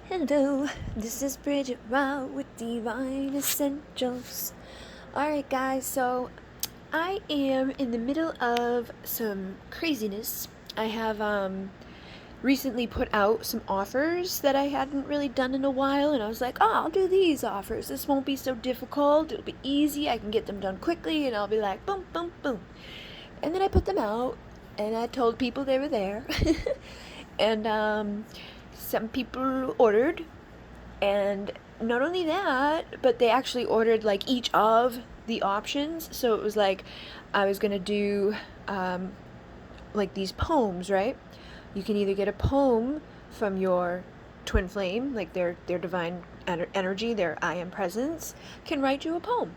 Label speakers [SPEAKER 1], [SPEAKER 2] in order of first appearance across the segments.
[SPEAKER 1] Hello, this is Bridget with Divine Essentials. Alright, guys, so I am in the middle of some craziness. I have recently put out some offers that I hadn't really done in a while, and I was like, oh, I'll do these offers. This won't be so difficult. It'll be easy. I can get them done quickly, and I'll be like, boom, boom, boom. And then I put them out, and I told people they were there. And some people ordered, and not only that, but they actually ordered like each of the options. So it was like I was gonna do like these poems, right? You can either get a poem from your twin flame, like their divine energy, their I am presence, can write you a poem,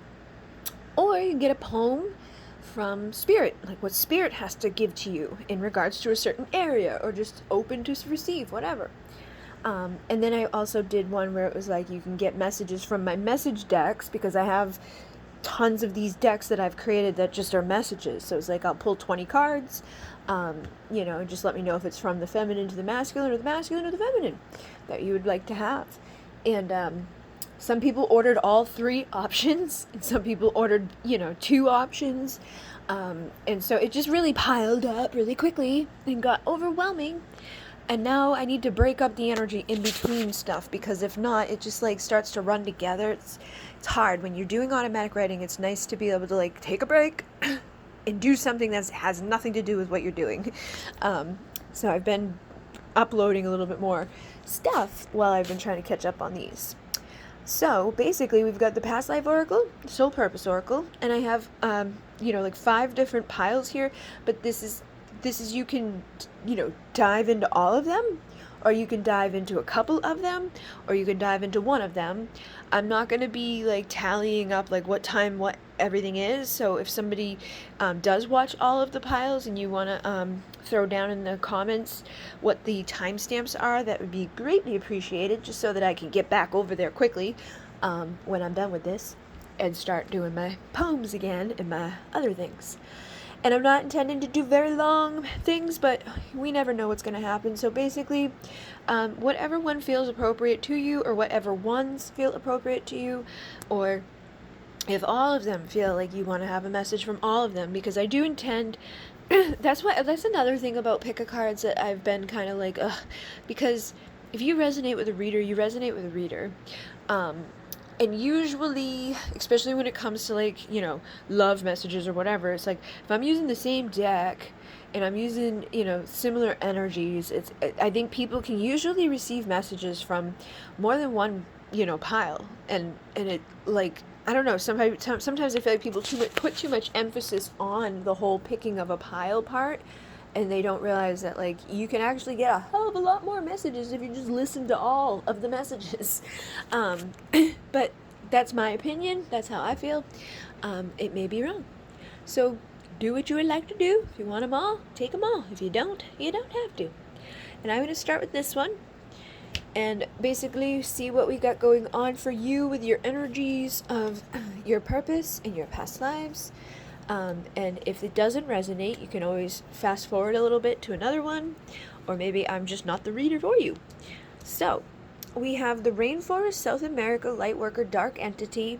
[SPEAKER 1] or you can get a poem from spirit, like what spirit has to give to you in regards to a certain area, or just open to receive whatever. And then I also did one where it was like you can get messages from my message decks, because I have tons of these decks that I've created that just are messages. So it's like I'll pull 20 cards, just let me know if it's from the feminine to the masculine, or the masculine to the feminine that you would like to have. And some people ordered all 3 options, and some people ordered, 2 options. And so it just really piled up really quickly and got overwhelming. And now I need to break up the energy in between stuff, because if not, it just like starts to run together. It's hard when you're doing automatic writing. It's nice to be able to like take a break and do something that has nothing to do with what you're doing. So I've been uploading a little bit more stuff while I've been trying to catch up on these. So basically, we've got the past life oracle, soul purpose oracle, and I have like 5 different piles here. But this is you can dive into all of them, or you can dive into a couple of them, or you can dive into one of them. I'm not going to be like tallying up like what time what everything is. So if somebody does watch all of the piles and you want to throw down in the comments what the timestamps are, that would be greatly appreciated, just so that I can get back over there quickly when I'm done with this and start doing my poems again and my other things. And I'm not intending to do very long things, but we never know what's going to happen. So basically, whatever one feels appropriate to you, or whatever ones feel appropriate to you, or if all of them feel like you want to have a message from all of them, because I do intend... that's another thing about pick-a-cards that I've been kind of like, ugh, because if you resonate with a reader, you resonate with a reader. And usually, especially when it comes to like, love messages or whatever, it's like if I'm using the same deck and I'm using, similar energies, I think people can usually receive messages from more than one, pile. And it, like, I don't know, sometimes I feel like people put too much emphasis on the whole picking of a pile part, and they don't realize that like you can actually get a hell of a lot more messages if you just listen to all of the messages. But that's my opinion. That's how I feel. It may be wrong. So do what you would like to do. If you want them all, take them all. If you don't, you don't have to. And I'm going to start with this one and basically see what we got going on for you with your energies of your purpose in your past lives. And if it doesn't resonate, you can always fast forward a little bit to another one, or maybe I'm just not the reader for you. So we have the Rainforest, South America, Lightworker, Dark Entity,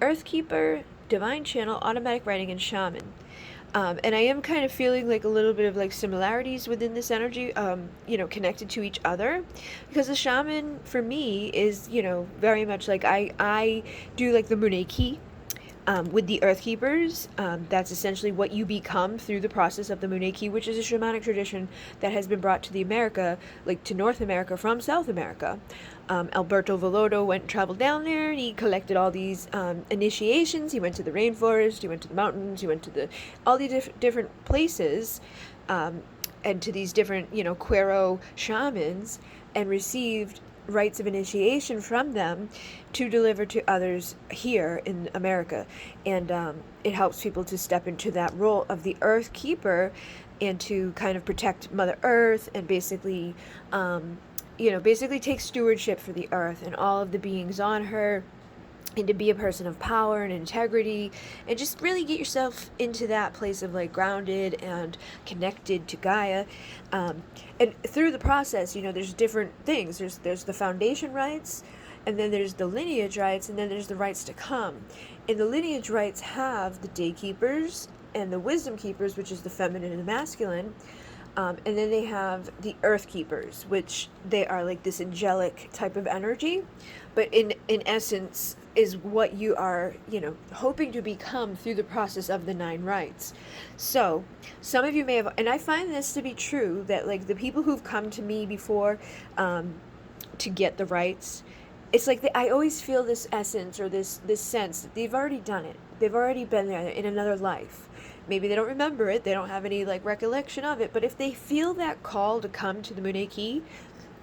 [SPEAKER 1] Earthkeeper, Divine Channel, Automatic Writing, and Shaman. And I am kind of feeling like a little bit of like similarities within this energy, connected to each other, because the Shaman for me is, very much like I do like the Muneki. With the Earth Keepers, that's essentially what you become through the process of the Muneki, which is a shamanic tradition that has been brought to to North America from South America. Alberto Velodo traveled down there, and he collected all these initiations. He went to the rainforest, he went to the mountains, he went to all these different places, and to these different, Quero shamans, and received rites of initiation from them to deliver to others here in America. And it helps people to step into that role of the Earth Keeper, and to kind of protect Mother Earth, and basically take stewardship for the Earth and all of the beings on her, and to be a person of power and integrity, and just really get yourself into that place of like grounded and connected to Gaia. And through the process, there's different things. There's the foundation rites, and then there's the lineage rites, and then there's the rites to come. And the lineage rites have the day keepers and the wisdom keepers, which is the feminine and the masculine. And then they have the earth keepers, which they are like this angelic type of energy, but in essence is what you are, hoping to become through the process of the 9 rites. So some of you may have, and I find this to be true, that like the people who've come to me before to get the rites, it's like I always feel this essence or this sense that they've already done it. They've already been there in another life. Maybe they don't remember it, they don't have any like recollection of it, but if they feel that call to come to the Muneki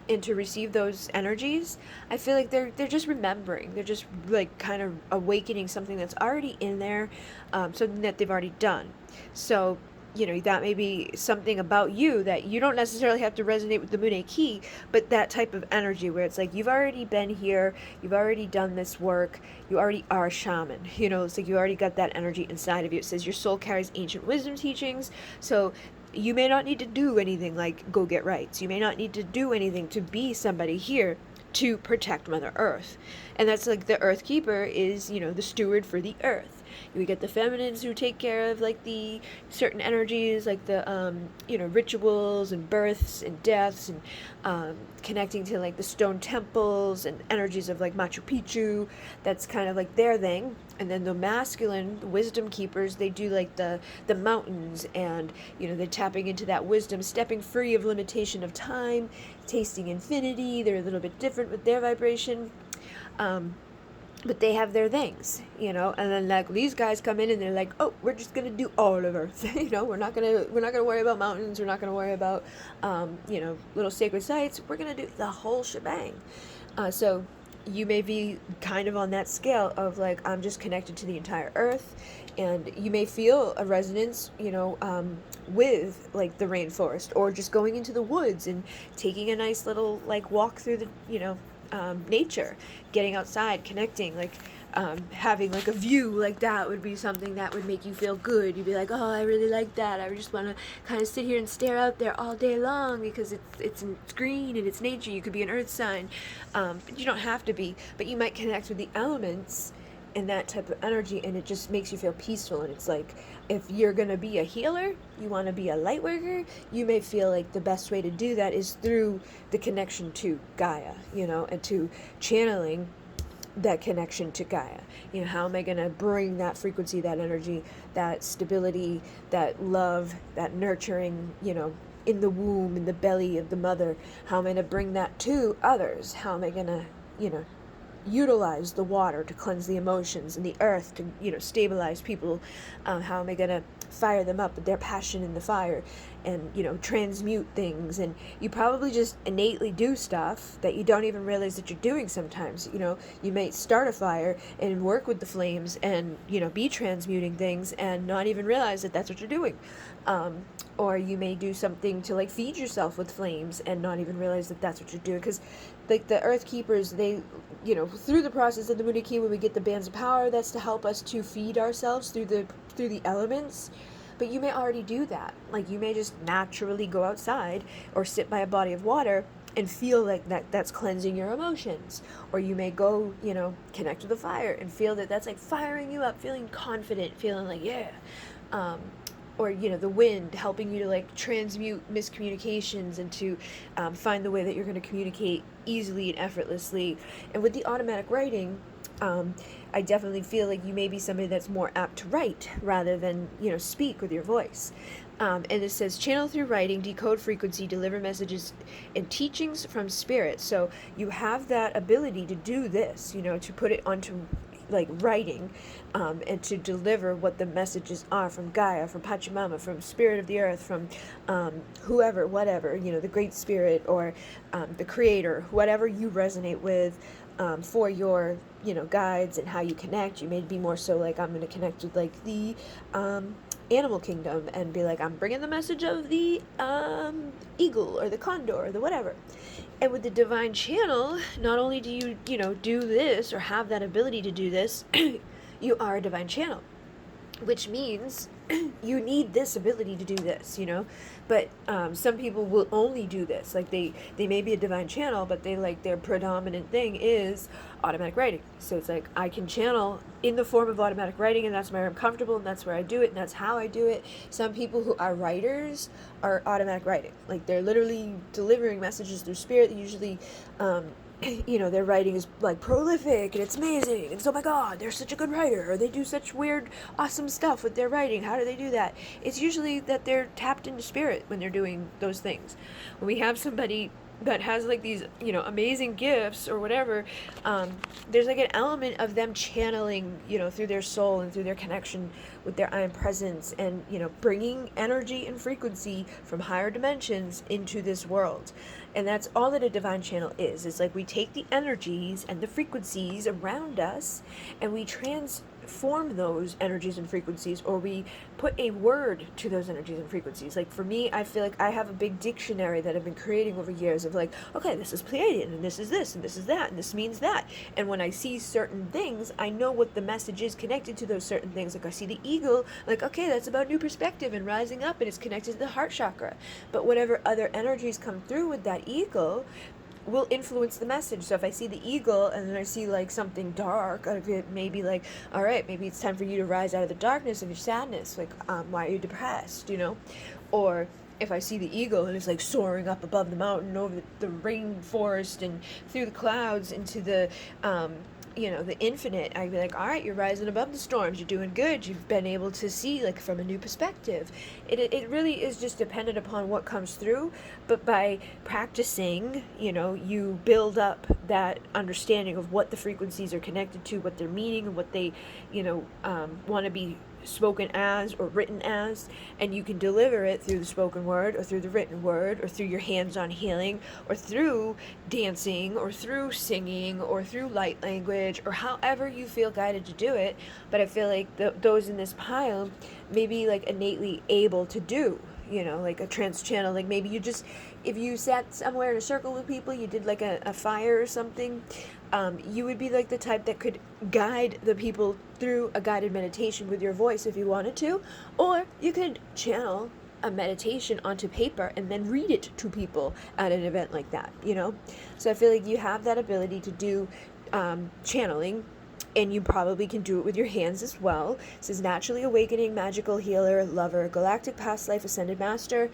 [SPEAKER 1] and to receive those energies, I feel like they're just remembering. They're just like kind of awakening something that's already in there, something that they've already done. So that may be something about you that you don't necessarily have to resonate with the Muneki, but that type of energy where it's like you've already been here, you've already done this work, you already are a shaman. It's like you already got that energy inside of you. It says your soul carries ancient wisdom teachings, so you may not need to do anything like go get rights. You may not need to do anything to be somebody here to protect Mother Earth. And that's like the Earth Keeper is, the steward for the Earth. We get the feminines who take care of like the certain energies, like the rituals and births and deaths, and connecting to like the stone temples and energies of like Machu Picchu. That's kind of like their thing. And then the masculine, the wisdom keepers, they do like the mountains, and they're tapping into that wisdom, stepping free of limitation of time, tasting infinity. They're a little bit different with their vibration. But they have their things, and then like these guys come in and they're like, oh, we're just gonna do all of Earth. We're not gonna worry about mountains. We're not gonna worry about little sacred sites. We're gonna do the whole shebang. So you may be kind of on that scale of like, I'm just connected to the entire Earth, and you may feel a resonance, with like the rainforest, or just going into the woods and taking a nice little like walk through the nature, getting outside, connecting, like having like a view like that would be something that would make you feel good. You'd be like, oh, I really like that. I just want to kind of sit here and stare out there all day long because it's green and it's nature. You could be an earth sign, but you don't have to be, but you might connect with the elements and that type of energy, and it just makes you feel peaceful. And it's like, if you're going to be a healer, you want to be a light worker, you may feel like the best way to do that is through the connection to Gaia, and to channeling that connection to Gaia. How am I going to bring that frequency, that energy, that stability, that love, that nurturing, in the womb, in the belly of the mother? How am I going to bring that to others? How am I going to, utilize the water to cleanse the emotions, and the earth to stabilize people? How am I going to fire them up with their passion in the fire, and transmute things? And you probably just innately do stuff that you don't even realize that you're doing sometimes. You may start a fire and work with the flames and be transmuting things and not even realize that that's what you're doing. Or you may do something to like feed yourself with flames and not even realize that that's what you're doing, because like the earth keepers, they through the process of the Muneki, when we get the bands of power, that's to help us to feed ourselves through the elements. But you may already do that. Like you may just naturally go outside or sit by a body of water and feel like that's cleansing your emotions. Or you may go connect to the fire and feel that that's like firing you up, feeling confident, feeling like yeah. Or the wind helping you to like transmute miscommunications and to find the way that you're going to communicate easily and effortlessly. And with the automatic writing, I definitely feel like you may be somebody that's more apt to write rather than speak with your voice. And it says channel through writing, decode frequency, deliver messages and teachings from spirit. So you have that ability to do this, to put it onto like writing, and to deliver what the messages are from Gaia, from Pachamama, from Spirit of the Earth, from whoever, whatever, the Great Spirit, or the Creator, whatever you resonate with, for your guides and how you connect. You may be more so like, I'm going to connect with like the animal kingdom and be like, I'm bringing the message of the eagle or the condor or the whatever. And with the divine channel, not only do you, do this or have that ability to do this, you are a divine channel, which means you need this ability to do this, but some people will only do this. Like they may be a divine channel, but they like their predominant thing is automatic writing. So it's like I can channel in the form of automatic writing, and that's where I'm comfortable, and that's where I do it, and that's how I do it. Some people who are writers are automatic writing. Like they're literally delivering messages through spirit. Usually their writing is like prolific and it's amazing, and so, oh my god, they're such a good writer, or they do such weird awesome stuff with their writing. How do they do that? It's usually that they're tapped into spirit when they're doing those things. When we have somebody that has like these amazing gifts or whatever, there's like an element of them channeling through their soul and through their connection with their I am presence, and bringing energy and frequency from higher dimensions into this world. And that's all that a divine channel is. It's like we take the energies and the frequencies around us and we transform those energies and frequencies, or we put a word to those energies and frequencies. Like for me, I feel like I have a big dictionary that I've been creating over years of like, okay, this is Pleiadian, and this is this, and this is that, and this means that. And when I see certain things, I know what the message is connected to those certain things. Like I see the eagle, like, okay, that's about new perspective and rising up, and it's connected to the heart chakra. But whatever other energies come through with that eagle will influence the message. So if I see the eagle and then I see like something dark, it may be like, all right, maybe it's time for you to rise out of the darkness of your sadness. Like, why are you depressed, Or if I see the eagle and it's like soaring up above the mountain over the rainforest and through the clouds into the the infinite, I'd be like, all right, you're rising above the storms, you're doing good, you've been able to see like from a new perspective. It really is just dependent upon what comes through, but by practicing, you build up that understanding of what the frequencies are connected to, what they're meaning, and what they, want to be spoken as or written as, and you can deliver it through the spoken word or through the written word or through your hands-on healing or through dancing or through singing or through light language or however you feel guided to do it. But I feel like those in this pile may be like innately able to do, like a trance channel. Like maybe you just, if you sat somewhere in a circle with people, you did like a fire or something, you would be like the type that could guide the people through a guided meditation with your voice if you wanted to, or you could channel a meditation onto paper and then read it to people at an event like that, So I feel like you have that ability to do channeling, and you probably can do it with your hands as well. This is naturally awakening, magical healer, lover, galactic past life ascended master.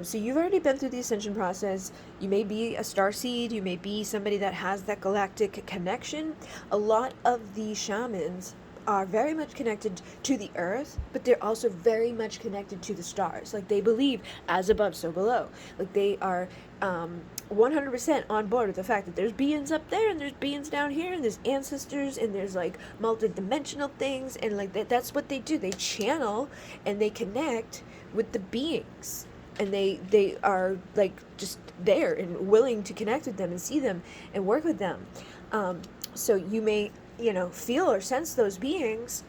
[SPEAKER 1] So you've already been through the ascension process. You may be a starseed. You may be somebody that has that galactic connection. A lot of the shamans are very much connected to the earth, but they're also very much connected to the stars. Like they believe as above, so below. Like they are 100% on board with the fact that there's beings up there and there's beings down here and there's ancestors and there's like multi-dimensional things, and like that's what they do. They channel and they connect with the beings, and they are like just there and willing to connect with them and see them and work with them. So you may feel or sense those beings,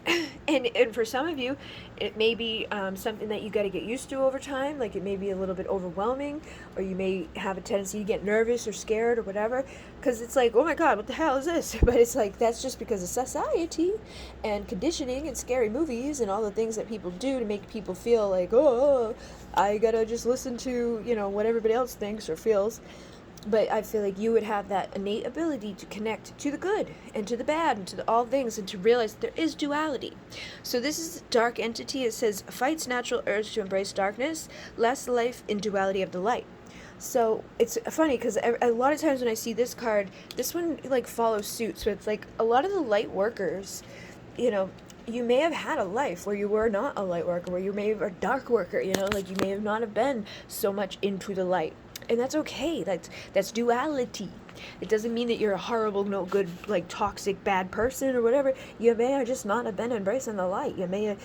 [SPEAKER 1] and for some of you it may be something that you got to get used to over time. Like it may be a little bit overwhelming, or you may have a tendency to get nervous or scared or whatever, because it's like, oh my god, what the hell is this? But it's like, that's just because of society and conditioning and scary movies and all the things that people do to make people feel like, oh, I gotta just listen to what everybody else thinks or feels. But I feel like you would have that innate ability to connect to the good and to the bad and to all things, and to realize that there is duality. So this is dark entity. It says, fights natural urge to embrace darkness, lasts life in duality of the light. So it's funny because a lot of times when I see this card, this one like follows suit. So it's like a lot of the light workers, you may have had a life where you were not a light worker, where you may have a dark worker, like you may have not have been so much into the light. And that's okay. That's duality. It doesn't mean that you're a horrible, no good, like toxic, bad person or whatever. You may have just not have been embracing the light. You may have,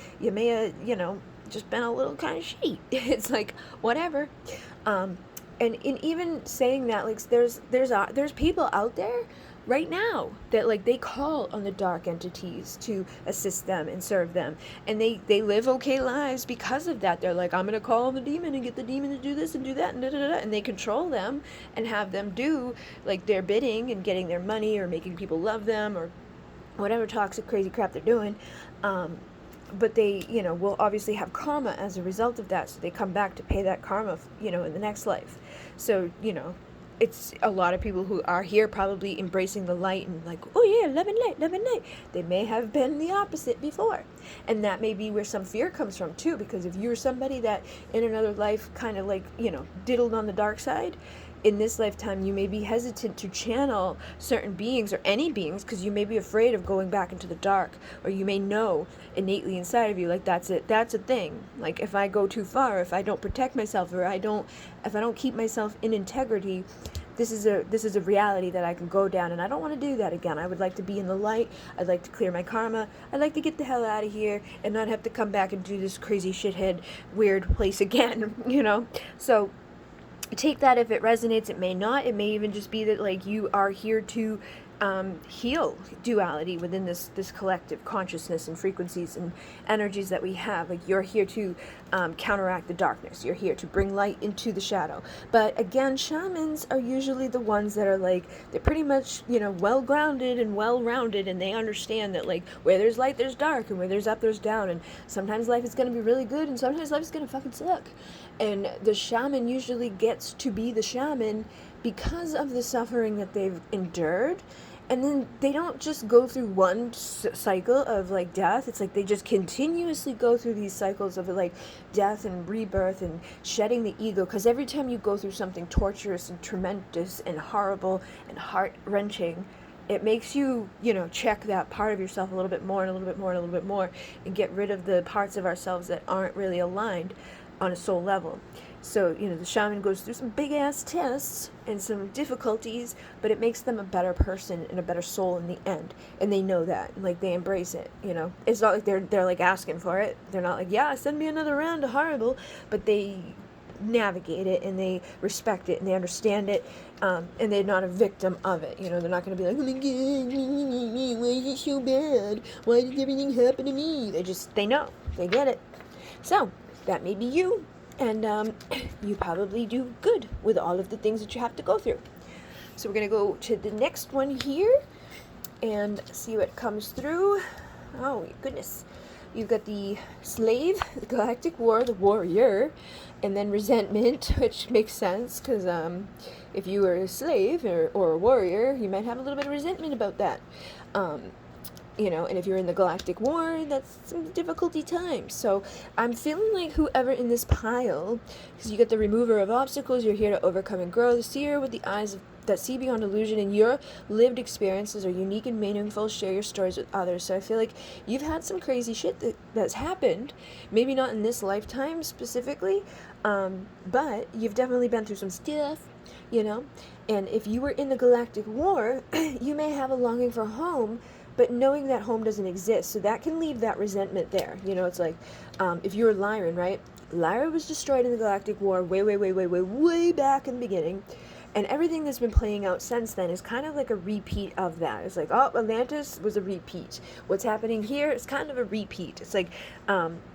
[SPEAKER 1] just been a little kind of shitty. It's like, whatever. And in even saying that, like, there's people out there right now that, like, they call on the dark entities to assist them and serve them, and they live okay lives because of that. They're like, I'm gonna call on the demon and get the demon to do this and do that, and da, da, da, and they control them and have them do, like, their bidding and getting their money or making people love them or whatever toxic crazy crap they're doing. But they, will obviously have karma as a result of that, so they come back to pay that karma, in the next life. So, it's a lot of people who are here probably embracing the light and like, oh yeah, love and light, love and light. They may have been the opposite before. And that may be where some fear comes from too, because if you're somebody that in another life kind of like, diddled on the dark side, in this lifetime you may be hesitant to channel certain beings or any beings because you may be afraid of going back into the dark, or you may know innately inside of you, like, that's a thing. Like, if I go too far, if I don't protect myself, or if I don't keep myself in integrity, this is a reality that I can go down, and I don't want to do that again. I would like to be in the light. I'd like to clear my karma. I'd like to get the hell out of here and not have to come back and do this crazy shithead weird place again. So take that if it resonates. It may not. It may even just be that, like, you are here to heal duality within this collective consciousness and frequencies and energies that we have. Like, you're here to counteract the darkness. You're here to bring light into the shadow. But again, shamans are usually the ones that are like, they're pretty much, well grounded and well rounded, and they understand that, like, where there's light there's dark, and where there's up there's down, and sometimes life is going to be really good and sometimes life is going to fucking suck. And the shaman usually gets to be the shaman because of the suffering that they've endured. And then they don't just go through one cycle of, like, death. It's like they just continuously go through these cycles of, like, death and rebirth and shedding the ego. Because every time you go through something torturous and tremendous and horrible and heart-wrenching, it makes you, check that part of yourself a little bit more and a little bit more and a little bit more, and get rid of the parts of ourselves that aren't really aligned on a soul level. So, the shaman goes through some big-ass tests and some difficulties, but it makes them a better person and a better soul in the end. And they know that, and, like, they embrace it, It's not like they're like, asking for it. They're not like, yeah, send me another round of horrible, but they navigate it, and they respect it, and they understand it, and they're not a victim of it. They're not going to be like, oh my God, why is it so bad? Why did everything happen to me? They know. They get it. So, that may be you. And you probably do good with all of the things that you have to go through. So we're going to go to the next one here and see what comes through. Oh, goodness. You've got the slave, the galactic war, the warrior, and then resentment, which makes sense because if you were a slave or a warrior, you might have a little bit of resentment about that. And if you're in the galactic war, that's some difficulty times. So I'm feeling like whoever in this pile, because you get the remover of obstacles, you're here to overcome and grow, the seer with the eyes that see beyond illusion, and your lived experiences are unique and meaningful. Share your stories with others. So I feel like you've had some crazy shit that's happened, maybe not in this lifetime specifically, but you've definitely been through some stuff, and if you were in the galactic war, you may have a longing for home, but knowing that home doesn't exist, so that can leave that resentment there. It's like, if you were Lyran, right? Lyra was destroyed in the Galactic War way back in the beginning, and everything that's been playing out since then is kind of like a repeat of that. It's like, oh, Atlantis was a repeat. What's happening here is kind of a repeat. It's like,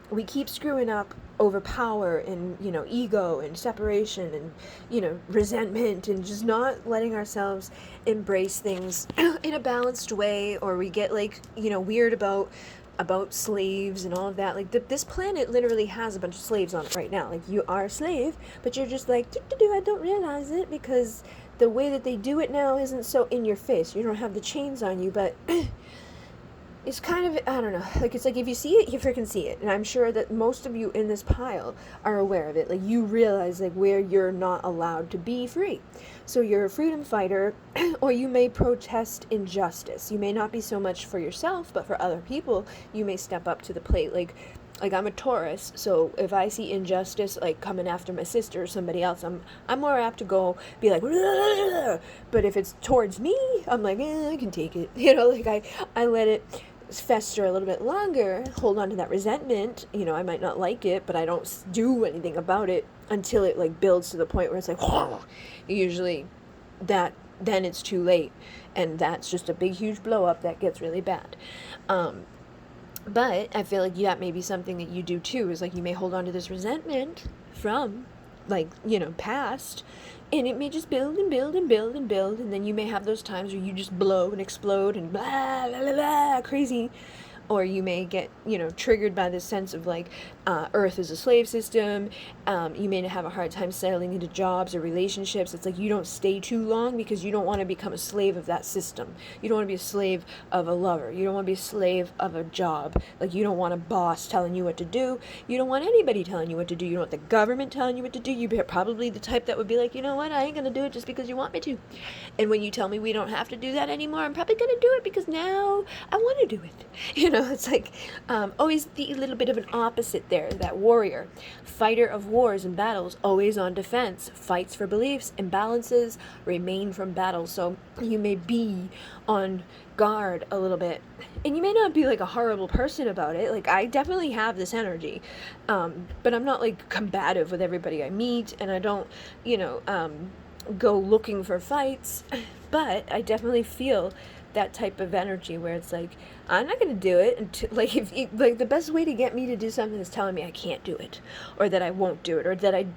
[SPEAKER 1] we keep screwing up over power and, ego and separation and, resentment, and just not letting ourselves embrace things in a balanced way, or we get, like, weird about slaves and all of that. Like, this planet literally has a bunch of slaves on it right now. Like, you are a slave, but you're just like, I don't realize it, because the way that they do it now isn't so in your face. You don't have the chains on you, but it's kind of, I don't know, like, it's like if you see it, you freaking see it. And I'm sure that most of you in this pile are aware of it. Like, you realize, like, where you're not allowed to be free. So you're a freedom fighter, or you may protest injustice. You may not be so much for yourself, but for other people, you may step up to the plate. Like I'm a Taurus, so if I see injustice, like, coming after my sister or somebody else, I'm more apt to go be like, but if it's towards me, I'm like, I can take it. Like, I let it fester a little bit longer, hold on to that resentment. I might not like it, but I don't do anything about it until it like builds to the point where it's like, whoa. Usually then it's too late, and that's just a big huge blow up that gets really bad. But I feel like that may be something that you do too, is like you may hold on to this resentment from like, past, and it may just build and build and build and build, and then you may have those times where you just blow and explode and blah, blah, blah, blah, crazy. Or you may get, triggered by this sense of like, Earth is a slave system. You may have a hard time settling into jobs or relationships. It's like you don't stay too long because you don't want to become a slave of that system. You don't want to be a slave of a lover. You don't want to be a slave of a job. Like, you don't want a boss telling you what to do. You don't want anybody telling you what to do. You don't want the government telling you what to do. You're probably the type that would be like, you know what, I ain't going to do it just because you want me to. And when you tell me we don't have to do that anymore, I'm probably going to do it because now I want to do it. It's like always the little bit of an opposite there, that warrior, fighter of wars and battles, always on defense, fights for beliefs, imbalances, remain from battle. So you may be on guard a little bit, and you may not be like a horrible person about it. Like, I definitely have this energy, but I'm not like combative with everybody I meet, and I don't, go looking for fights, but I definitely feel that type of energy where it's like, I'm not going to do it until, like, the best way to get me to do something is telling me I can't do it, or that I won't do it, or that I,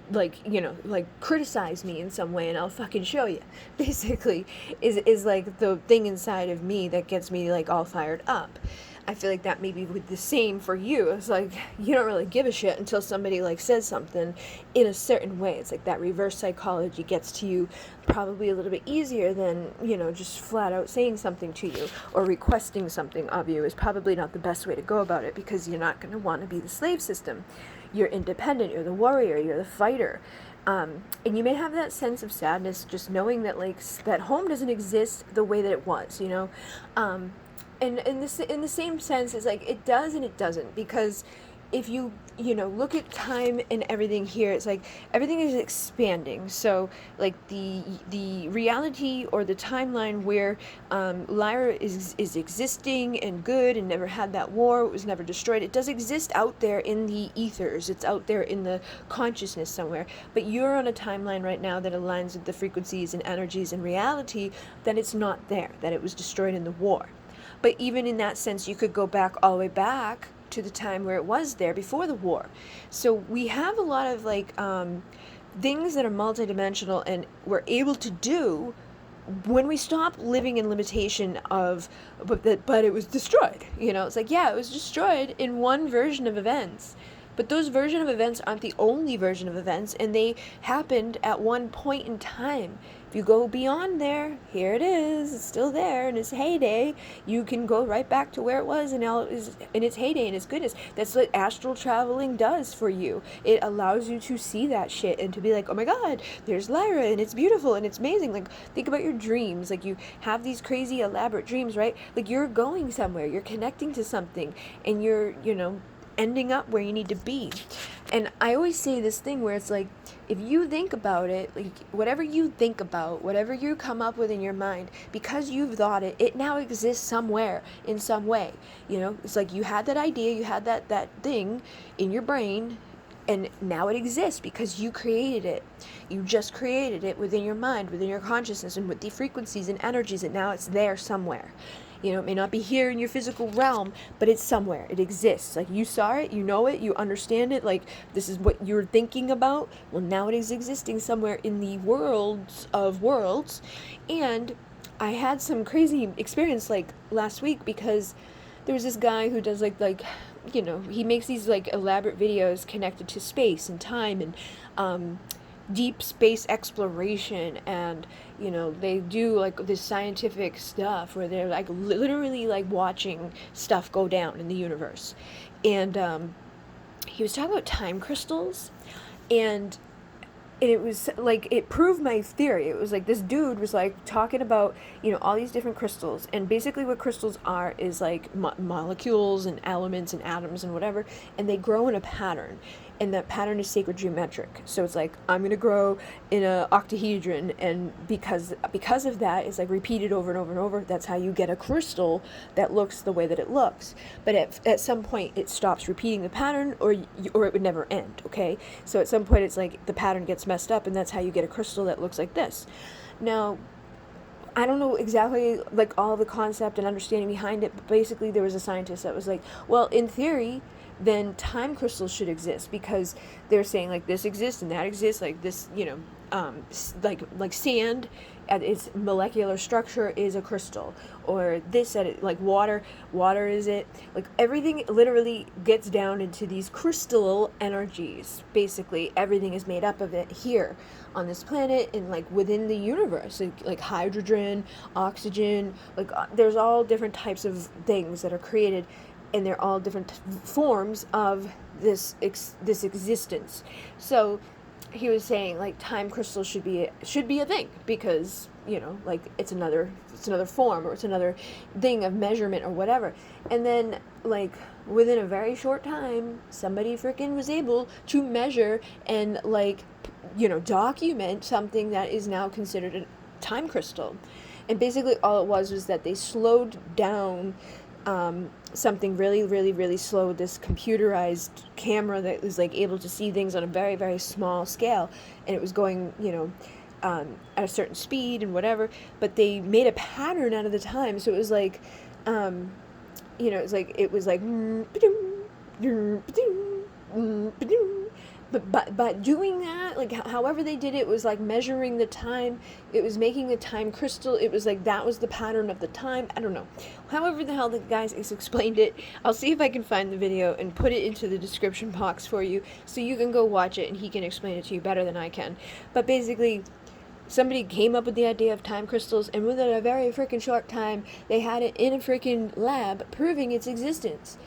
[SPEAKER 1] criticize me in some way, and I'll fucking show you, basically, is like the thing inside of me that gets me, like, all fired up. I feel like that may be the same for you. It's like, you don't really give a shit until somebody like says something in a certain way. It's like that reverse psychology gets to you probably a little bit easier than, just flat out saying something to you or requesting something of you is probably not the best way to go about it, because you're not going to want to be the slave system. You're independent, you're the warrior, you're the fighter. And you may have that sense of sadness just knowing that, like, that home doesn't exist the way that it was, And in the same sense, it's like it does and it doesn't, because if you look at time and everything here, it's like everything is expanding. So like the reality or the timeline where Lyra is existing and good and never had that war, it was never destroyed, it does exist out there in the ethers, it's out there in the consciousness somewhere, but you're on a timeline right now that aligns with the frequencies and energies and reality that it's not there, that it was destroyed in the war. But even in that sense, you could go back all the way back to the time where it was there before the war. So we have a lot of like things that are multidimensional and we're able to do when we stop living in limitation of, but it was destroyed. It's like, yeah, it was destroyed in one version of events. But those version of events aren't the only version of events, and they happened at one point in time. If you go beyond there, here it is, it's still there in its heyday. You can go right back to where it was and now is in its heyday and its goodness. That's what astral traveling does for you. It allows you to see that shit and to be like, oh my god, there's Lyra and it's beautiful and it's amazing. Like, think about your dreams. Like, you have these crazy elaborate dreams, right? Like, you're going somewhere, you're connecting to something, and you're, ending up where you need to be. And I always say this thing where it's like, if you think about it, like, whatever you think about, whatever you come up with in your mind, because you've thought it, it now exists somewhere in some way. It's like you had that idea, you had that thing in your brain, and now it exists because you created it. You just created it within your mind, within your consciousness, and with the frequencies and energies, and now it's there somewhere. It may not be here in your physical realm, but it's somewhere. It exists. Like, you saw it, you know it, you understand it. Like, this is what you're thinking about. Well, now it is existing somewhere in the worlds of worlds. And I had some crazy experience, like, last week, because there was this guy who does, he makes these, like, elaborate videos connected to space and time and, deep space exploration, and they do like this scientific stuff where they're like literally like watching stuff go down in the universe. And he was talking about time crystals, and it was like, it proved my theory. It was like this dude was like talking about all these different crystals, and basically what crystals are is like molecules and elements and atoms and whatever, and they grow in a pattern. and that pattern is sacred geometric. So it's like, I'm going to grow in a octahedron, and because of that, it's like repeated over and over and over. That's how you get a crystal that looks the way that it looks. But at some point, it stops repeating the pattern, or it would never end, okay? So at some point, it's like the pattern gets messed up, and that's how you get a crystal that looks like this. Now, I don't know exactly like all the concept and understanding behind it, but basically there was a scientist that was like, well, in theory, then time crystals should exist, because they're saying like this exists and that exists, like this, like sand at its molecular structure is a crystal, or this at it, like water is it, like everything literally gets down into these crystal energies. Basically everything is made up of it here on this planet and like within the universe, like hydrogen, oxygen, like there's all different types of things that are created, and they're all different forms of this existence. So he was saying like time crystals should be a thing, because like it's another form, or it's another thing of measurement or whatever. And then like within a very short time, somebody freaking was able to measure and like document something that is now considered a time crystal. And basically all it was that they slowed down something really, really, really slow, this computerized camera that was like able to see things on a very, very small scale, and it was going, at a certain speed and whatever, but they made a pattern out of the time. So it was like, it was like, but by doing that, like however they did it, was like measuring the time, it was making the time crystal, it was like that was the pattern of the time. I don't know, however the hell the guys explained it. I'll see if I can find the video and put it into the description box for you, so you can go watch it and he can explain it to you better than I can. But basically somebody came up with the idea of time crystals, and within a very freaking short time they had it in a freaking lab proving its existence.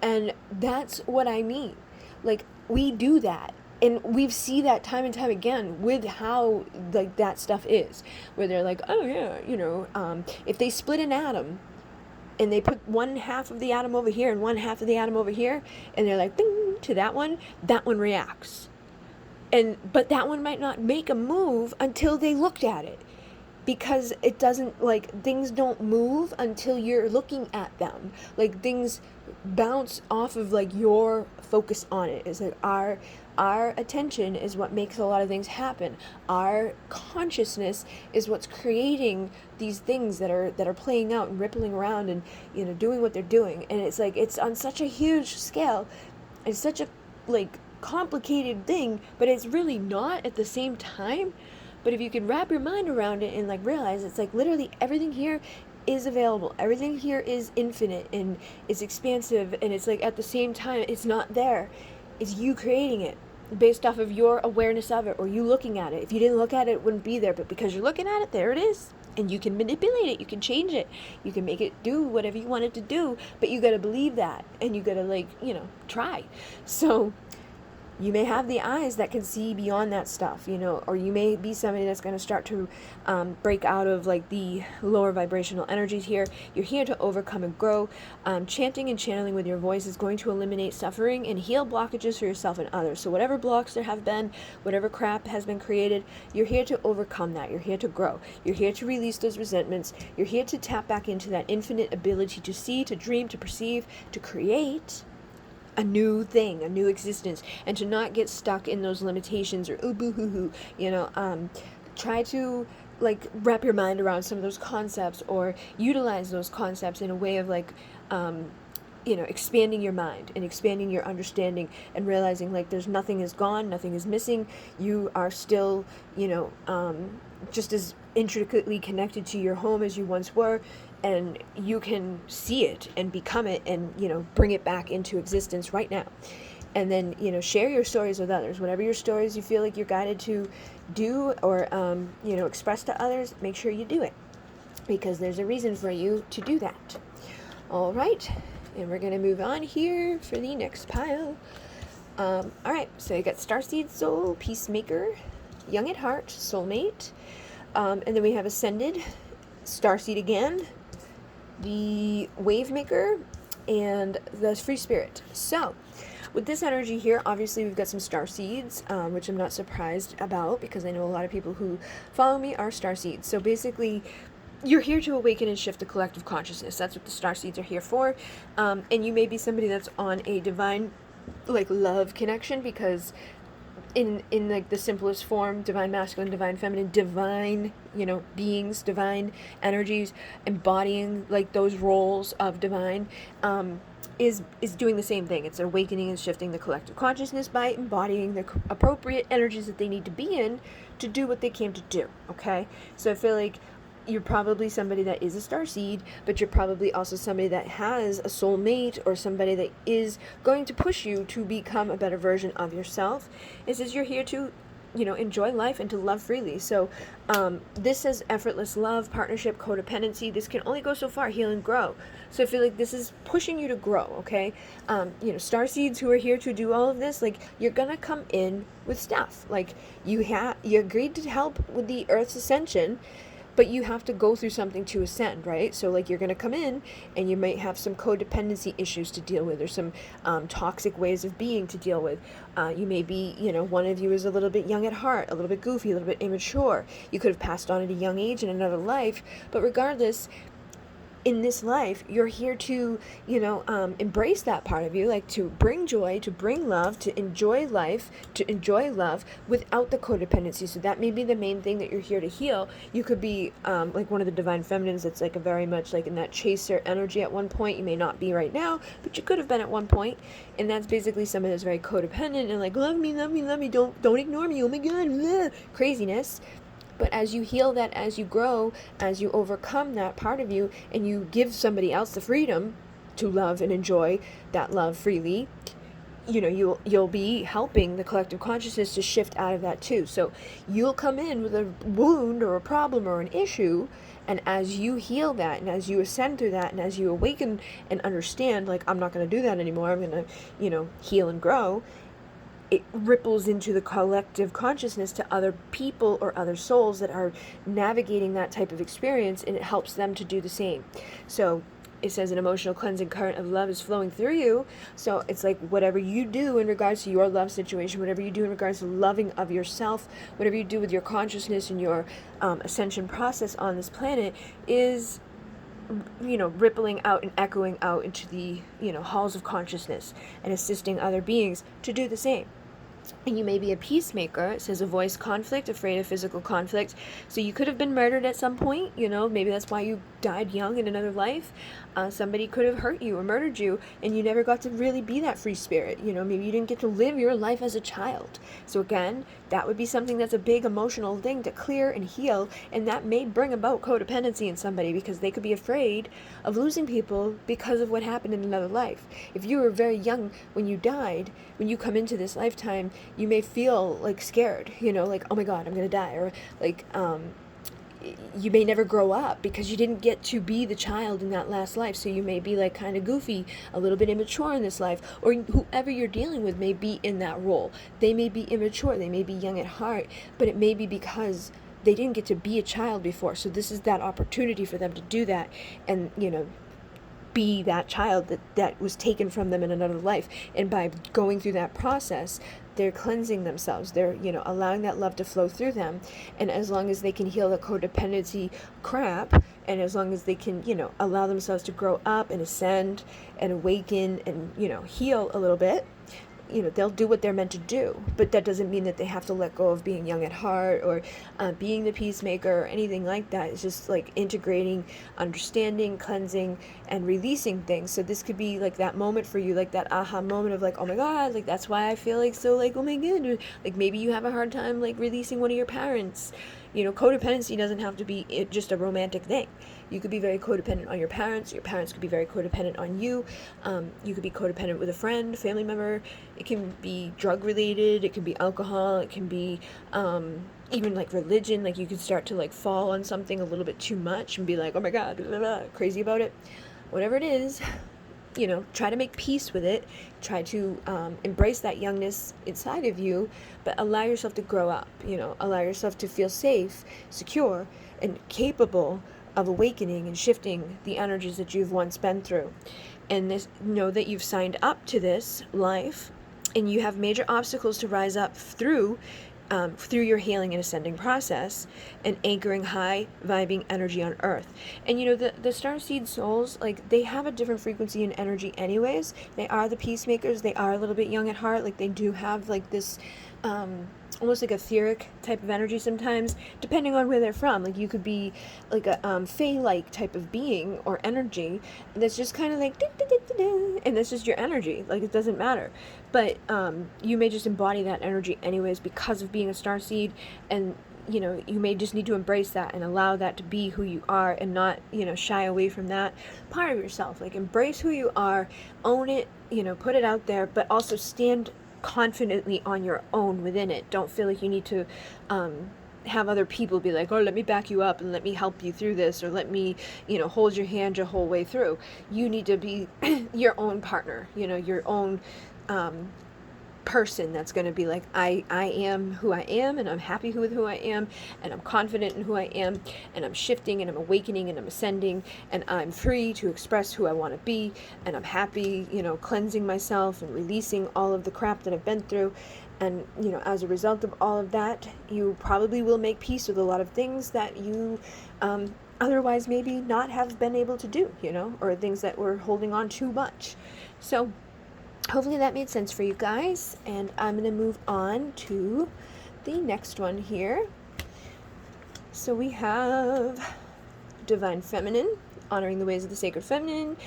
[SPEAKER 1] And that's what I mean. Like, we do that, and we see that time and time again with how like that stuff is, where they're like, oh yeah, if they split an atom and they put one half of the atom over here and one half of the atom over here, and they're like, ding, to that one reacts, but that one might not make a move until they looked at it, because it doesn't, like, things don't move until you're looking at them. Like, things bounce off of like your focus on it. It's like our attention is what makes a lot of things happen. Our consciousness is what's creating these things that are playing out and rippling around and doing what they're doing. And it's like, it's on such a huge scale. It's such a like complicated thing, but it's really not at the same time. But if you can wrap your mind around it and like realize it's like literally everything here is available, everything here is infinite and is expansive, and it's like at the same time it's not there, it's you creating it based off of your awareness of it, or you looking at it. If you didn't look at it, it wouldn't be there, but because you're looking at it, there it is. And you can manipulate it, you can change it, you can make it do whatever you want it to do, but you gotta believe that, and you gotta like try. So you may have the eyes that can see beyond that stuff, or you may be somebody that's going to start to break out of like the lower vibrational energies here. You're here to overcome and grow. Chanting and channeling with your voice is going to eliminate suffering and heal blockages for yourself and others. So whatever blocks there have been, whatever crap has been created, you're here to overcome that. You're here to grow. You're here to release those resentments. You're here to tap back into that infinite ability to see, to dream, to perceive, to create a new thing, a new existence, and to not get stuck in those limitations or boo hoo hoo. Try to like wrap your mind around some of those concepts, or utilize those concepts in a way of like expanding your mind and expanding your understanding, and realizing like there's nothing is gone, nothing is missing. You are still just as intricately connected to your home as you once were, and you can see it and become it and bring it back into existence right now. And then share your stories with others. Whatever your stories you feel like you're guided to do, or express to others, make sure you do it, because there's a reason for you to do that. All right, and we're gonna move on here for the next pile. All right, so you got Starseed Soul, Peacemaker, Young at Heart, Soulmate, and then we have Ascended, Starseed again, the Wave Maker, and the Free Spirit. So with this energy here, obviously we've got some star seeds, which I'm not surprised about because I know a lot of people who follow me are star seeds. So basically, you're here to awaken and shift the collective consciousness. That's what the star seeds are here for. And you may be somebody that's on a divine, like, love connection, because in like the simplest form, divine masculine, divine feminine, divine, beings, divine energies, embodying like those roles of divine, is doing the same thing. It's awakening and shifting the collective consciousness by embodying the appropriate energies that they need to be in to do what they came to do. Okay, so I feel like you're probably somebody that is a starseed, but you're probably also somebody that has a soulmate, or somebody that is going to push you to become a better version of yourself. It says you're here to, enjoy life and to love freely. So this says effortless love, partnership, codependency. This can only go so far, heal and grow. So I feel like this is pushing you to grow, okay? Starseeds who are here to do all of this, like, you're gonna come in with stuff. Like, you agreed to help with the Earth's ascension, but you have to go through something to ascend, right? So, like, you're going to come in and you might have some codependency issues to deal with, or some toxic ways of being to deal with. You may be, one of you is a little bit young at heart, a little bit goofy, a little bit immature. You could have passed on at a young age in another life, but regardless, in this life, you're here to, embrace that part of you, like to bring joy, to bring love, to enjoy life, to enjoy love without the codependency. So that may be the main thing that you're here to heal. You could be like one of the divine feminines that's like a very much like in that chaser energy at one point. You may not be right now, but you could have been at one point. And that's basically someone that's very codependent and like, love me, love me, love me, don't ignore me, oh my God, blah, craziness. But as you heal that, as you grow, as you overcome that part of you, and you give somebody else the freedom to love and enjoy that love freely, you'll be helping the collective consciousness to shift out of that too. So you'll come in with a wound or a problem or an issue, and as you heal that, and as you ascend through that, and as you awaken and understand, like, I'm not going to do that anymore, I'm going to, heal and grow, it ripples into the collective consciousness to other people or other souls that are navigating that type of experience, and it helps them to do the same. So it says an emotional cleansing current of love is flowing through you. So it's like whatever you do in regards to your love situation, whatever you do in regards to loving of yourself, whatever you do with your consciousness and your ascension process on this planet is rippling out and echoing out into the, halls of consciousness, and assisting other beings to do the same. And you may be a peacemaker. It says avoid conflict, afraid of physical conflict. So you could have been murdered at some point, maybe that's why you died young in another life. Somebody could have hurt you or murdered you, and you never got to really be that free spirit. Maybe you didn't get to live your life as a child. So again, that would be something that's a big emotional thing to clear and heal, and that may bring about codependency in somebody, because they could be afraid of losing people because of what happened in another life. If you were very young when you died, when you come into this lifetime, you may feel like scared, like, oh my God, I'm gonna die, or like you may never grow up because you didn't get to be the child in that last life. So you may be like kind of goofy, a little bit immature in this life, or whoever you're dealing with may be in that role. They may be immature, they may be young at heart, but it may be because they didn't get to be a child before. So this is that opportunity for them to do that, and be that child that was taken from them in another life. And by going through that process, they're cleansing themselves. They're, allowing that love to flow through them. And as long as they can heal the codependency crap, and as long as they can, allow themselves to grow up and ascend and awaken and, heal a little bit, they'll do what they're meant to do. But that doesn't mean that they have to let go of being young at heart, or being the peacemaker, or anything like that. It's just like integrating, understanding, cleansing, and releasing things. So this could be like that moment for you, like that aha moment of like, oh my God, like that's why I feel like so like, oh my God, like maybe you have a hard time like releasing one of your parents. Codependency doesn't have to be just a romantic thing. You could be very codependent on your parents could be very codependent on you. You could be codependent with a friend, family member. It can be drug related, it can be alcohol, it can be even like religion. Like you could start to like fall on something a little bit too much and be like, oh my God, blah, blah, blah, crazy about it. Whatever it is, try to make peace with it. Try to embrace that youngness inside of you, but allow yourself to grow up, allow yourself to feel safe, secure, and capable of awakening and shifting the energies that you've once been through. And know that you've signed up to this life and you have major obstacles to rise up through your healing and ascending process, and anchoring high vibing energy on earth. And you know, the starseed souls, like, they have a different frequency and energy anyways. They are the peacemakers. They are a little bit young at heart. Like, they do have like this almost like etheric type of energy sometimes, depending on where they're from. Like, you could be like a fae-like type of being or energy that's just kind of like and that's just your energy. Like, it doesn't matter. But you may just embody that energy anyways because of being a starseed, and you know, you may just need to embrace that and allow that to be who you are, and not, you know, shy away from that part of yourself. Like, embrace who you are, own it, you know, put it out there, but also stand confidently on your own within it. Don't feel like you need to have other people be like, oh, let me back you up and let me help you through this, or let me, you know, hold your hand your whole way through. You need to be your own partner, you know, your own person that's going to be like, I am who I am, and I'm happy with who I am, and I'm confident in who I am, and I'm shifting, and I'm awakening, and I'm ascending, and I'm free to express who I want to be, and I'm happy, you know, cleansing myself and releasing all of the crap that I've been through. And, you know, as a result of all of that, you probably will make peace with a lot of things that you otherwise maybe not have been able to do, you know, or things that were holding on too much. So hopefully that made sense for you guys, and I'm going to move on to the next one here. So we have Divine Feminine, honoring the ways of the Sacred Feminine,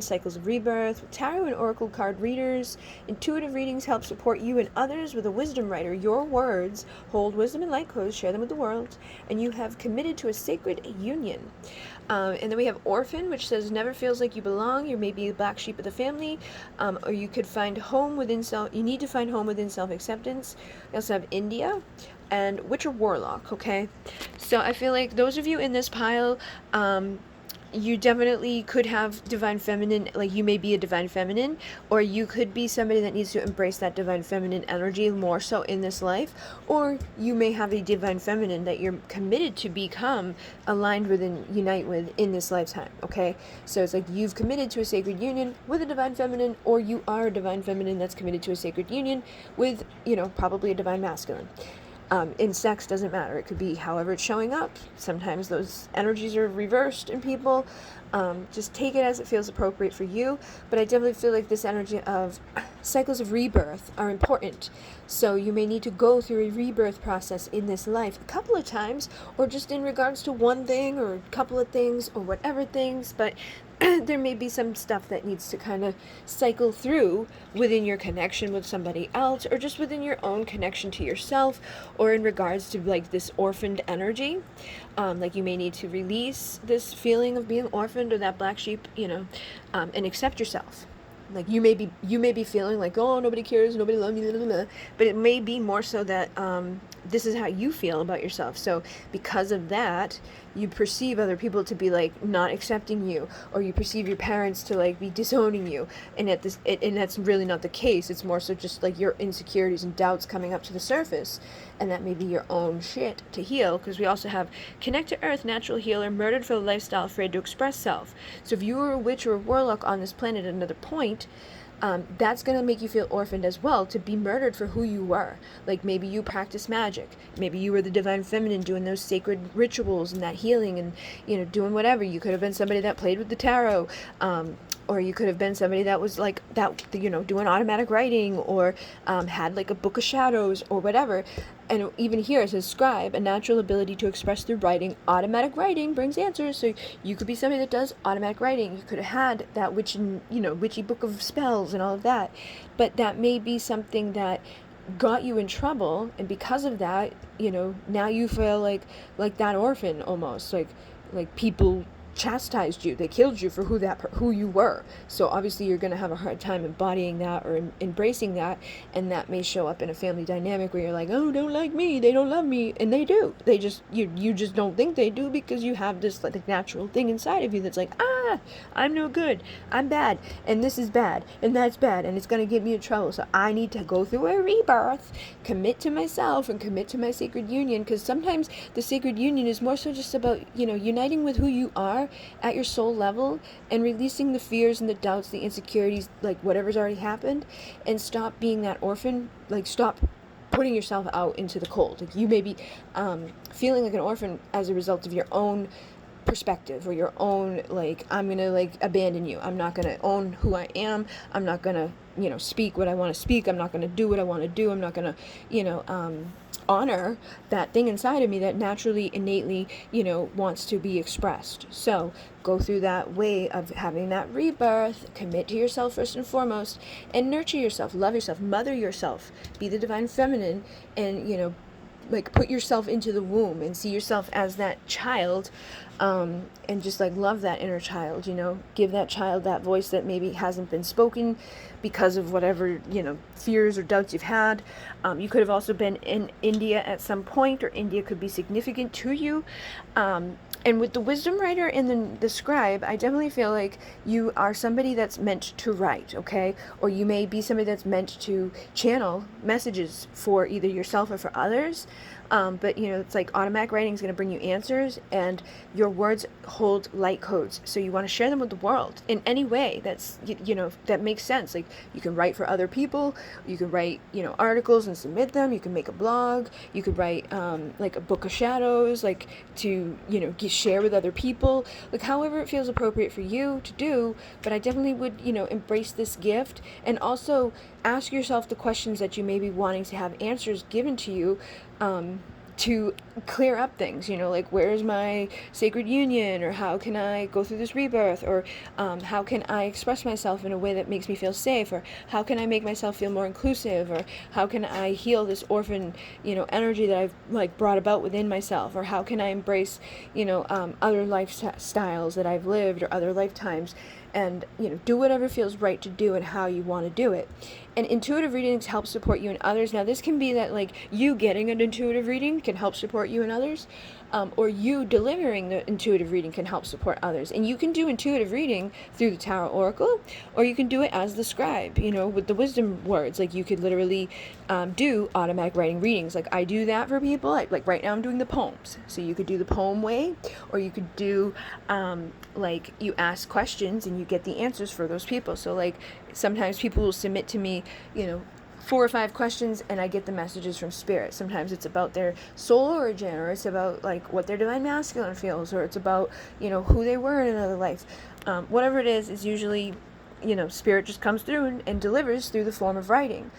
[SPEAKER 1] cycles of rebirth. With tarot and oracle card readers, intuitive readings help support you and others. With a wisdom writer, your words hold wisdom and light close, share them with the world, and you have committed to a sacred union. And then we have Orphan, which says, never feels like you belong. You may be the black sheep of the family, or you could find home within self. You need to find home within self-acceptance. We also have India and Witcher Warlock. Okay, so I feel like those of you in this pile, you definitely could have Divine Feminine, like, you may be a Divine Feminine, or you could be somebody that needs to embrace that Divine Feminine energy more so in this life, or you may have a Divine Feminine that you're committed to become aligned with and unite with in this lifetime, okay? So it's like you've committed to a sacred union with a Divine Feminine, or you are a Divine Feminine that's committed to a sacred union with, you know, probably a Divine Masculine. In sex, doesn't matter. It could be however it's showing up. Sometimes those energies are reversed in people. Just take it as it feels appropriate for you. But I definitely feel like this energy of cycles of rebirth are important. So you may need to go through a rebirth process in this life a couple of times, or just in regards to one thing or a couple of things or whatever things. But there may be some stuff that needs to kind of cycle through within your connection with somebody else, or just within your own connection to yourself, or in regards to like this orphaned energy. Like, you may need to release this feeling of being orphaned or that black sheep, you know, and accept yourself. Like, you may be feeling like, oh, nobody cares, nobody loves me, blah, blah, blah. But it may be more so that this is how you feel about yourself. So because of that, you perceive other people to be like not accepting you, or you perceive your parents to like be disowning you, and that's really not the case. It's more so just like your insecurities and doubts coming up to the surface, and that may be your own shit to heal. Because we also have Connect to Earth, Natural Healer, Murdered for the Lifestyle, Afraid to Express Self. So if you were a witch or a warlock on this planet at another point, that's going to make you feel orphaned as well, to be murdered for who you were. Like, maybe you practice magic. Maybe you were the Divine Feminine doing those sacred rituals and that healing and, you know, doing whatever. You could have been somebody that played with the tarot, or you could have been somebody that was like that, you know, doing automatic writing, or had like a book of shadows or whatever. And even here it says scribe, a natural ability to express through writing. Automatic writing brings answers. So you could be somebody that does automatic writing. You could have had that witchy book of spells and all of that. But that may be something that got you in trouble, and because of that, you know, now you feel like that orphan almost. Like people chastised you, they killed you for who you were. So obviously you're going to have a hard time embodying that or embracing that, and that may show up in a family dynamic where you're like, oh, don't like me, they don't love me, and they do. They just, you just don't think they do, because you have this like natural thing inside of you that's like, I'm no good, I'm bad, and this is bad, and that's bad, and it's going to get me in trouble. So I need to go through a rebirth, commit to myself, and commit to my sacred union, because sometimes the sacred union is more so just about, uniting with who you are at your soul level, and releasing the fears and the doubts, the insecurities, like whatever's already happened, and stop being that orphan, like stop putting yourself out into the cold. Like you may be feeling like an orphan as a result of your own perspective, or your own, like, I'm gonna like abandon you, I'm not gonna own who I am, I'm not gonna speak what I want to speak, I'm not gonna do what I want to do, I'm not gonna honor that thing inside of me that naturally, innately, wants to be expressed. So go through that way of having that rebirth, commit to yourself first and foremost, and nurture yourself, love yourself, mother yourself, be the divine feminine, and like put yourself into the womb and see yourself as that child, and just like love that inner child, give that child that voice that maybe hasn't been spoken because of whatever, fears or doubts you've had. You could have also been in India at some point, or India could be significant to you. And with the wisdom writer and the scribe, I definitely feel like you are somebody that's meant to write, okay? Or you may be somebody that's meant to channel messages for either yourself or for others. But it's like automatic writing is going to bring you answers, and your words hold light codes. So you want to share them with the world in any way that's, that makes sense. Like you can write for other people, you can write, articles and submit them. You can make a blog. You could write, like a book of shadows, like to, share with other people, like however it feels appropriate for you to do. But I definitely would, embrace this gift, and also ask yourself the questions that you may be wanting to have answers given to you, to clear up things, like where's my sacred union, or how can I go through this rebirth, or how can I express myself in a way that makes me feel safe, or how can I make myself feel more inclusive, or how can I heal this orphan, energy that I've like brought about within myself, or how can I embrace, other lifestyles that I've lived, or other lifetimes, and do whatever feels right to do and how you want to do it. And intuitive readings help support you and others. Now this can be that like you getting an intuitive reading can help support you and others, or you delivering the intuitive reading can help support others. And you can do intuitive reading through the Tarot Oracle, or you can do it as the scribe, with the wisdom words. Like you could literally do automatic writing readings. Like I do that for people. Like right now I'm doing the poems. So you could do the poem way, or you could do like you ask questions and you get the answers for those people. So like sometimes people will submit to me, 4 or 5 questions, and I get the messages from spirit. Sometimes it's about their soul origin, or it's about like what their divine masculine feels, or it's about, who they were in another life. Whatever it is usually, spirit just comes through and delivers through the form of writing.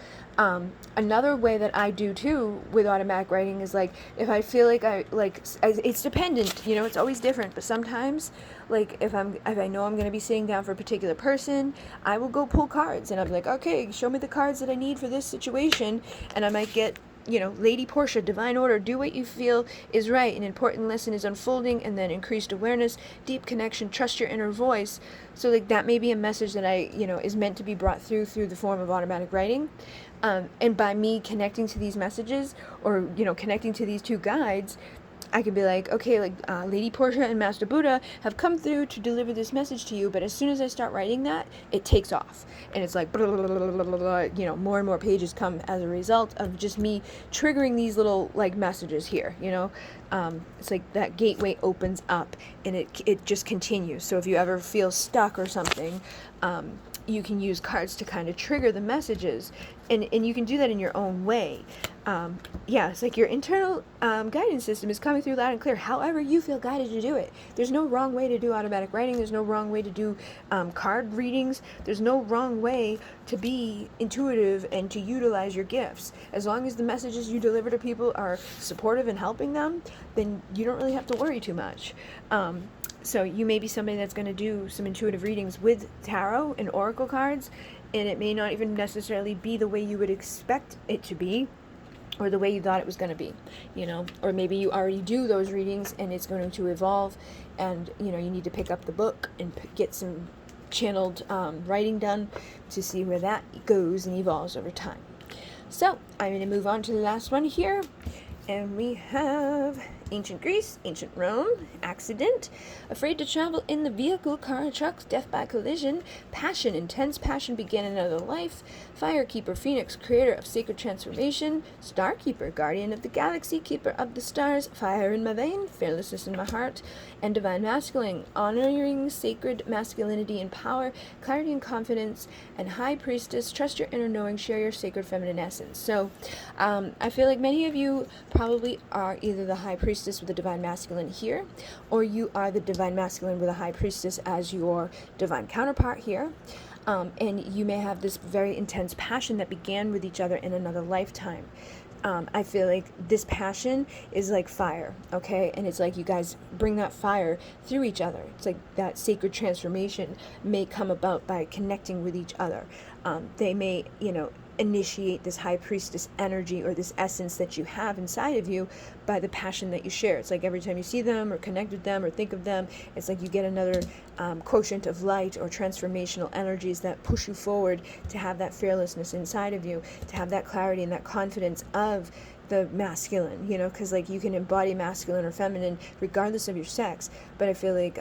[SPEAKER 1] Another way that I do too with automatic writing is like if I feel like it's dependent, it's always different, but sometimes like if I know I'm going to be sitting down for a particular person, I will go pull cards, and I'm like, okay, show me the cards that I need for this situation, and I might get, Lady Portia, divine order, do what you feel is right, an important lesson is unfolding, and then increased awareness, deep connection, trust your inner voice. So like that may be a message that I, is meant to be brought through the form of automatic writing. And by me connecting to these messages, or, connecting to these 2 guides, I could be like, okay, like Lady Portia and Master Buddha have come through to deliver this message to you, but as soon as I start writing that, it takes off. And it's like, blah, blah, blah, blah, blah, blah, more and more pages come as a result of just me triggering these little like messages here, it's like that gateway opens up, and it just continues. So if you ever feel stuck or something, you can use cards to kind of trigger the messages, and you can do that in your own way. It's like your internal guidance system is coming through loud and clear, however you feel guided to do it. There's no wrong way to do automatic writing. There's no wrong way to do card readings. There's no wrong way to be intuitive and to utilize your gifts. As long as the messages you deliver to people are supportive and helping them, then you don't really have to worry too much. So you may be somebody that's going to do some intuitive readings with tarot and oracle cards, and it may not even necessarily be the way you would expect it to be, or the way you thought it was going to be, or maybe you already do those readings and it's going to evolve, and you need to pick up the book and get some channeled writing done to see where that goes and evolves over time. So I'm going to move on to the last one here, and we have Ancient Greece, ancient Rome, accident, afraid to travel in the vehicle, car, truck, death by collision, passion, intense passion began another life, fire keeper, phoenix, creator of sacred transformation, star keeper, guardian of the galaxy, keeper of the stars, fire in my vein, fearlessness in my heart, and divine masculine, honoring sacred masculinity and power, clarity and confidence, and high priestess, trust your inner knowing, share your sacred feminine essence. So I feel like many of you probably are either the high priestess with the divine masculine here, or you are the divine masculine with a high priestess as your divine counterpart here. And you may have this very intense passion that began with each other in another lifetime. I feel like this passion is like fire, okay? And it's like you guys bring that fire through each other. It's like that sacred transformation may come about by connecting with each other. They may, initiate this high priestess energy or this essence that you have inside of you by the passion that you share. It's like every time you see them or connect with them or think of them, it's like you get another quotient of light or transformational energies that push you forward to have that fearlessness inside of you, to have that clarity and that confidence of the masculine, because like you can embody masculine or feminine regardless of your sex. But I feel like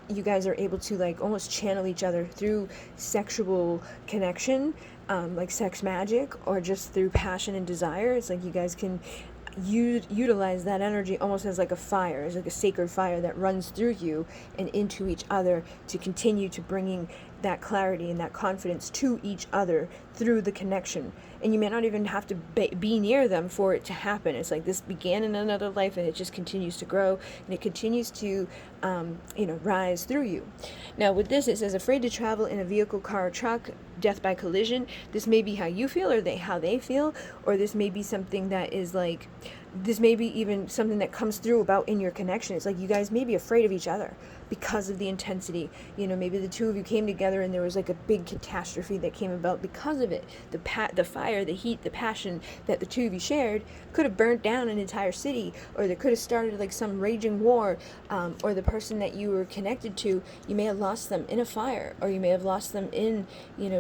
[SPEAKER 1] you guys are able to like almost channel each other through sexual connection, like sex magic, or just through passion and desire. It's like you guys can utilize that energy almost as like a fire, as like a sacred fire that runs through you and into each other to continue to bringing that clarity and that confidence to each other through the connection. And you may not even have to be near them for it to happen. It's like this began in another life and it just continues to grow and it continues to rise through you. Now with this, it says afraid to travel in a vehicle, car, or truck, death by collision. This may be how you feel or how they feel, or this may be something that is like, this may be even something that comes through about in your connection. It's like you guys may be afraid of each other because of the intensity. Maybe the two of you came together and there was like a big catastrophe that came about because of it. The fire, the heat, the passion that the two of you shared could have burnt down an entire city, or there could have started like some raging war, or the person that you were connected to, you may have lost them in a fire, or you may have lost them in,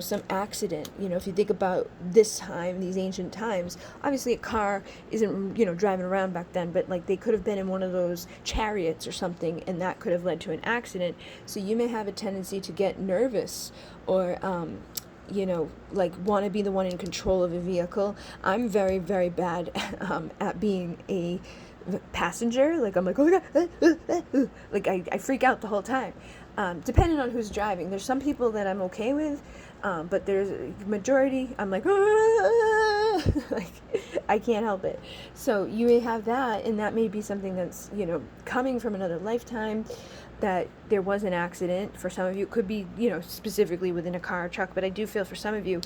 [SPEAKER 1] some accident. If you think about this time, these ancient times, obviously a car isn't, driving around back then, but like they could have been in one of those chariots or something, and that could have led to an accident. So you may have a tendency to get nervous, or like want to be the one in control of a vehicle. I'm very, very bad at being a passenger. Like I'm like, oh my God, like I freak out the whole time. Depending on who's driving, there's some people that I'm okay with, but there's a majority I'm like, like I can't help it. So you may have that, and that may be something that's coming from another lifetime, that there was an accident. For some of you it could be specifically within a car or truck, but I do feel for some of you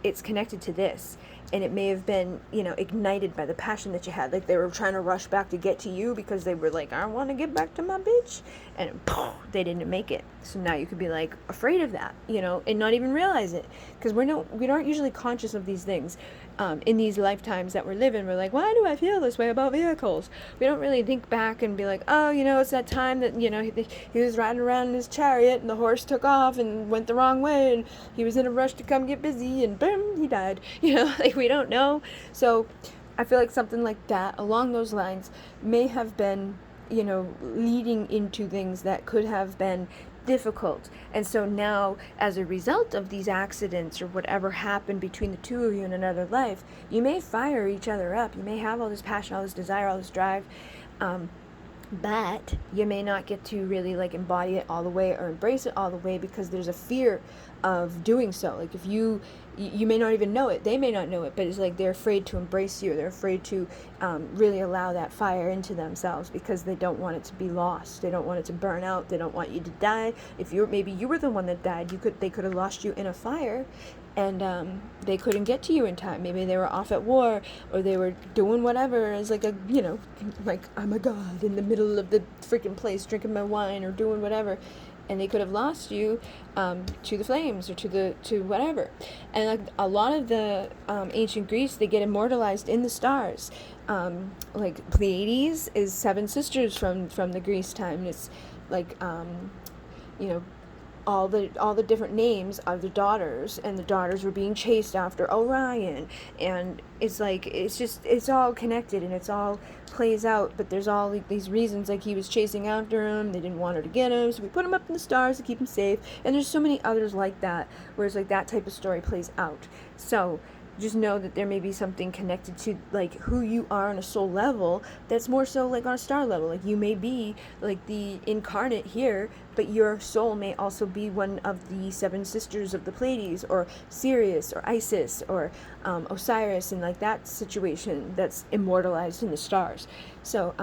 [SPEAKER 1] it's connected to this, and it may have been ignited by the passion that you had. Like they were trying to rush back to get to you because they were like, I want to get back to my bitch, and they didn't make it. So now you could be like afraid of that, and not even realize it, because we aren't usually conscious of these things. In these lifetimes that we're living, we're like, why do I feel this way about vehicles? We don't really think back and be like, oh, it's that time that, he was riding around in his chariot and the horse took off and went the wrong way and he was in a rush to come get busy and boom, he died. Like we don't know. So I feel like something like that along those lines may have been, leading into things that could have been difficult. And so now, as a result of these accidents or whatever happened between the two of you in another life, you may fire each other up. You may have all this passion, all this desire, all this drive, but you may not get to really like embody it all the way or embrace it all the way, because there's a fear of doing so. Like if you may not even know it, they may not know it, but it's like they're afraid to embrace you. They're afraid to really allow that fire into themselves, because they don't want it to be lost. They don't want it to burn out. They don't want you to die. If maybe you were the one that died, they could have lost you in a fire, and they couldn't get to you in time. Maybe they were off at war, or they were doing whatever as like a, like I'm a god in the middle of the freaking place drinking my wine or doing whatever, and they could have lost you to the flames or to whatever. And like a lot of the ancient Greece, they get immortalized in the stars. Like Pleiades is 7 sisters from the Greece time, and it's like all the different names of the daughters, and the daughters were being chased after Orion, and it's like, it's all connected, and it's all plays out, but there's all like these reasons, like he was chasing after him, they didn't want her to get him, so we put him up in the stars to keep him safe, and there's so many others like that, where it's like that type of story plays out. So just know that there may be something connected to like who you are on a soul level that's more so like on a star level. Like you may be like the incarnate here, but your soul may also be one of the 7 sisters of the Pleiades, or Sirius, or Isis, or Osiris, and like that situation that's immortalized in the stars. So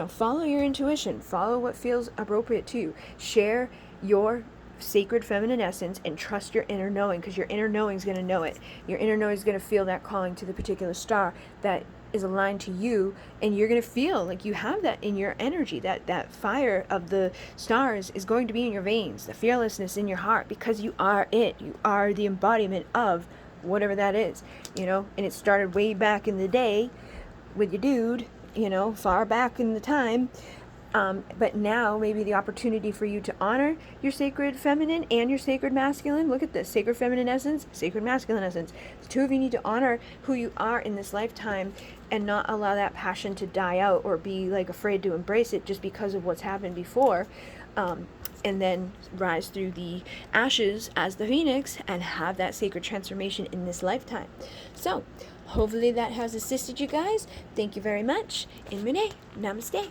[SPEAKER 1] follow your intuition, follow what feels appropriate to you, share your sacred feminine essence, and trust your inner knowing, because your inner knowing is going to know it. Your inner knowing is going to feel that calling to the particular star that is aligned to you, and you're going to feel like you have that in your energy. That fire of the stars is going to be in your veins, the fearlessness in your heart, because you are it. You are the embodiment of whatever that is, and it started way back in the day with your dude, far back in the time. But now maybe the opportunity for you to honor your sacred feminine and your sacred masculine. Look at this, sacred feminine essence, sacred masculine essence. The two of you need to honor who you are in this lifetime, and not allow that passion to die out, or be like afraid to embrace it just because of what's happened before. And then rise through the ashes as the phoenix and have that sacred transformation in this lifetime. So hopefully that has assisted you guys. Thank you very much. In Renee, namaste.